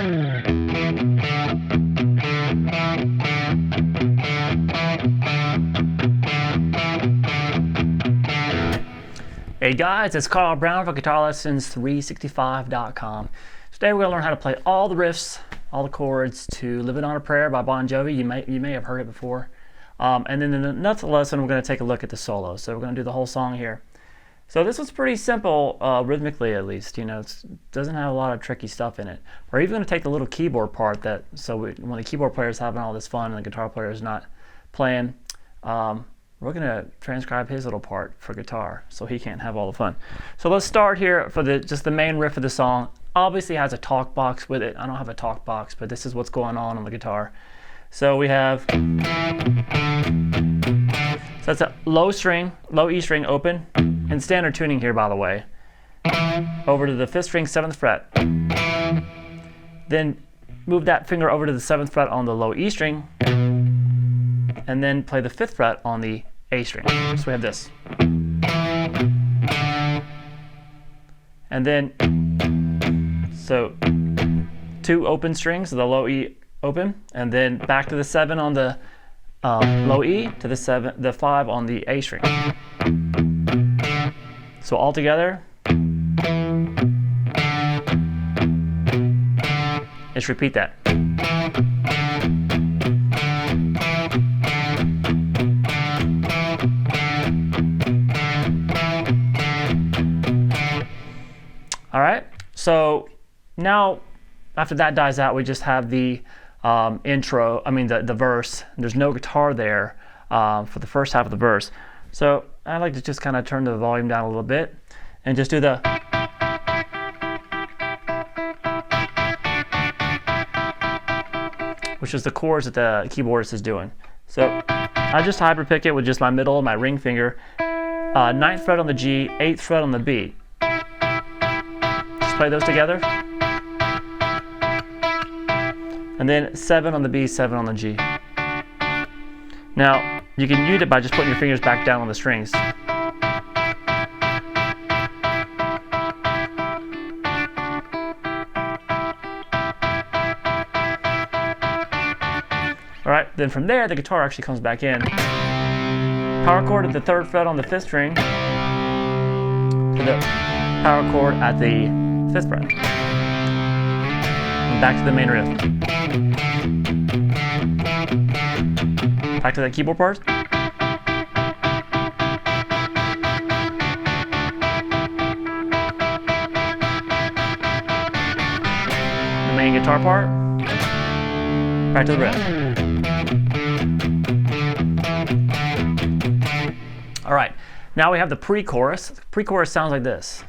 Hey guys, it's Carl Brown for guitarlessons365.com. Today we're going to learn how to play all the riffs, all the chords to Livin On A Prayer by Bon Jovi. You may have heard it before. And then in the next lesson we're going to take a look at the solo. So we're going to do the whole song here. So this one's pretty simple, rhythmically at least. You know, it doesn't have a lot of tricky stuff in it. We're even going to take the little keyboard part when the keyboard player's having all this fun and the guitar player is not playing, we're going to transcribe his little part for guitar so he can't have all the fun. So let's start here for just the main riff of the song. Obviously it has a talk box with it. I don't have a talk box, but this is what's going on the guitar. So we have, so that's a low E string open, and standard tuning here, by the way. Over to the 5th string, 7th fret. Then move that finger over to the 7th fret on the low E string, and then play the 5th fret on the A string. So we have this. And then, so 2 open strings, so the low E open, and then back to the 7 on the low E, to the 5 on the A string. So all together, let's repeat that. All right, so now after that dies out, we just have the the verse. There's no guitar there for the first half of the verse. So I like to just kind of turn the volume down a little bit and just do the, which is the chords that the keyboardist is doing. So I just hybrid pick it with just my middle, my ring finger, 9th fret on the G, 8th fret on the B. Play those together, and then 7 on the B, 7 on the G. Now you can mute it by just putting your fingers back down on the strings. Alright, then from there the guitar actually comes back in. Power chord at the 3rd fret on the 5th string, to the power chord at the 5th fret. And back to the main riff. Back to that keyboard part. The main guitar part. Back to the riff. Alright, now we have the pre-chorus. The pre-chorus sounds like this.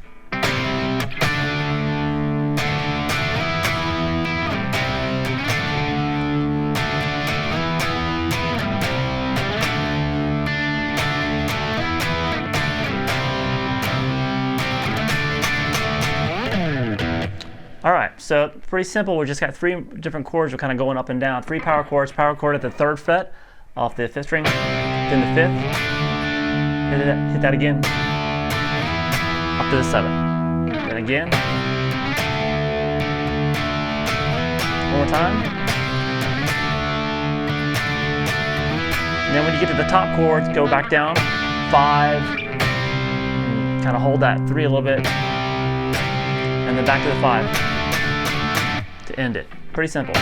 Alright, so pretty simple. We just got 3 different chords. We're kind of going up and down. 3 power chords. Power chord at the 3rd fret off the 5th string, then the 5th. Hit that again. Up to the 7th. Then again. One more time. And then when you get to the top chords, go back down. 5. Kind of hold that 3 a little bit. And then back to the 5. To end it. Pretty simple.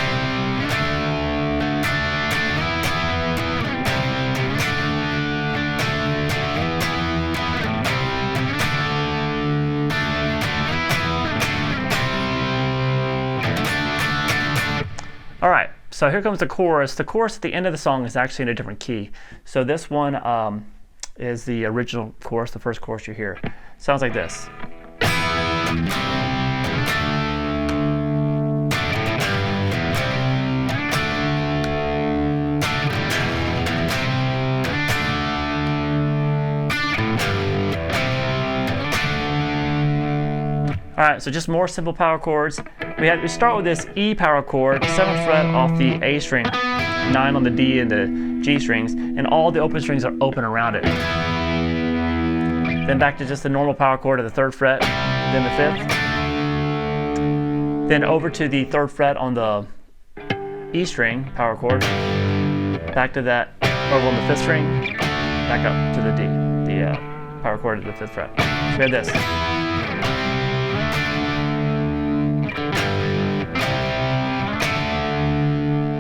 All right, so here comes the chorus. The chorus at the end of the song is actually in a different key. So this one is the original chorus, the first chorus you hear. Sounds like this. Alright, so just more simple power chords. We start with this E power chord, 7th fret off the A string, 9 on the D and the G strings, and all the open strings are open around it. Then back to just the normal power chord at the 3rd fret, then the 5th, then over to the 3rd fret on the E string power chord, back to that over on the 5th string, back up to the D, the power chord at the 5th fret. So we have this.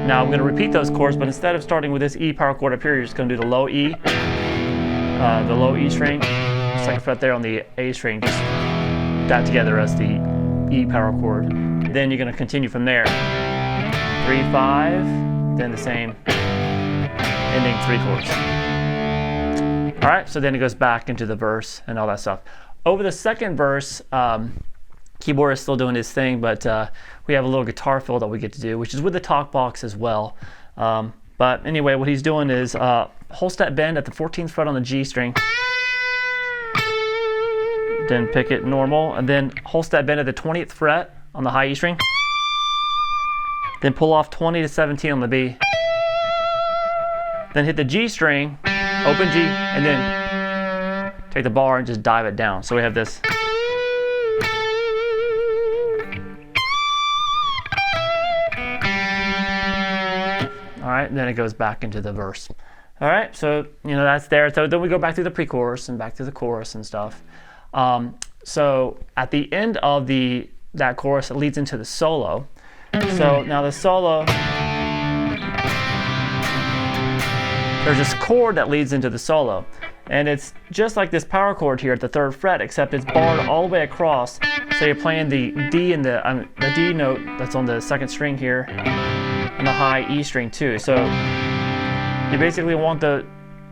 Now I'm going to repeat those chords, but instead of starting with this E power chord up here, you're just going to do the low E string, 2nd fret there on the A string, just that together as the E power chord. Then you're going to continue from there. 3, 5, then the same ending 3 chords. All right, so then it goes back into the verse and all that stuff. Over the 2nd verse, keyboard is still doing his thing, but we have a little guitar fill that we get to do, which is with the talk box as well. But anyway, what he's doing is whole step bend at the 14th fret on the G string, then pick it normal, and then whole step bend at the 20th fret on the high E string, then pull off 20 to 17 on the B, then hit the G string, open G, and then take the bar and just dive it down. So we have this. All right, and then it goes back into the verse. All right, so that's there. So then we go back through the pre-chorus and back to the chorus and stuff. So at the end of that chorus, it leads into the solo. So now the solo, there's this chord that leads into the solo, and it's just like this power chord here at the 3rd fret, except it's barred all the way across. So you're playing the D and the D note that's on the 2nd string here, and the high E string too. So you basically want the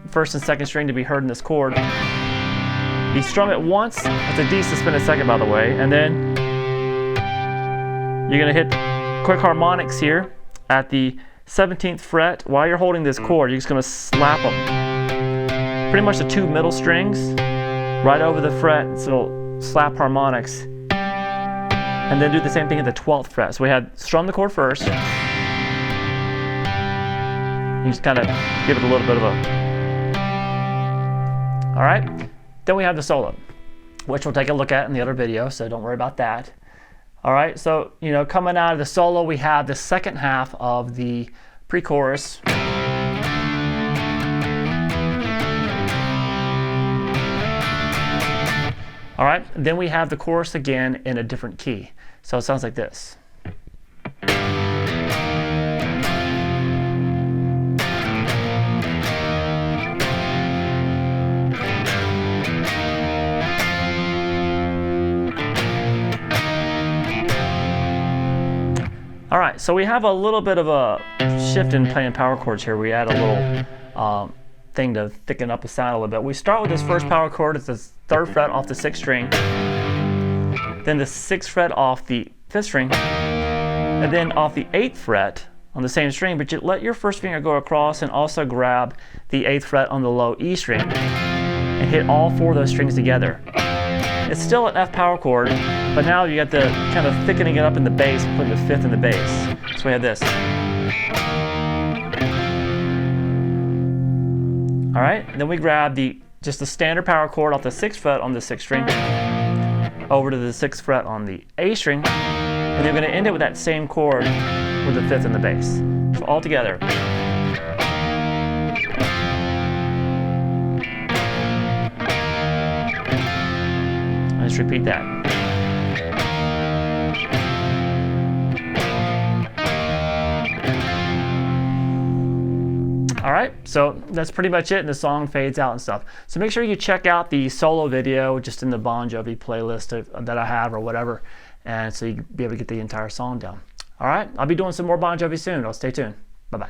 1st and 2nd string to be heard in this chord. You strum it once, that's a D suspended 2nd by the way, and then you're going to hit quick harmonics here at the 17th fret. While you're holding this chord, you're just going to slap them. Pretty much the 2 middle strings right over the fret, so slap harmonics. And then do the same thing at the 12th fret. So we had strum the chord first. You just kind of give it a little bit of a... All right, then we have the solo, which we'll take a look at in the other video, so don't worry about that. All right, so coming out of the solo, we have the 2nd half of the pre-chorus. All right, then we have the chorus again in a different key. So it sounds like this. All right, so we have a little bit of a shift in playing power chords here. We add a little thing to thicken up the sound a little bit. We start with this first power chord. It's the 3rd fret off the 6th string, then the 6th fret off the 5th string, and then off the 8th fret on the same string, but you let your 1st finger go across and also grab the 8th fret on the low E string and hit all 4 of those strings together. It's still an F power chord, but now you got the kind of thickening it up in the bass, putting the 5th in the bass. So we have this. All right, and then we grab just the standard power chord off the 6th fret on the 6th string, over to the 6th fret on the A string, and then we're going to end it with that same chord with the 5th in the bass. So all together. Let's repeat that. All right, so that's pretty much it, and the song fades out and stuff. So make sure you check out the solo video just in the Bon Jovi playlist that I have or whatever, and so you can be able to get the entire song down. All right, I'll be doing some more Bon Jovi soon. Stay tuned. Bye-bye.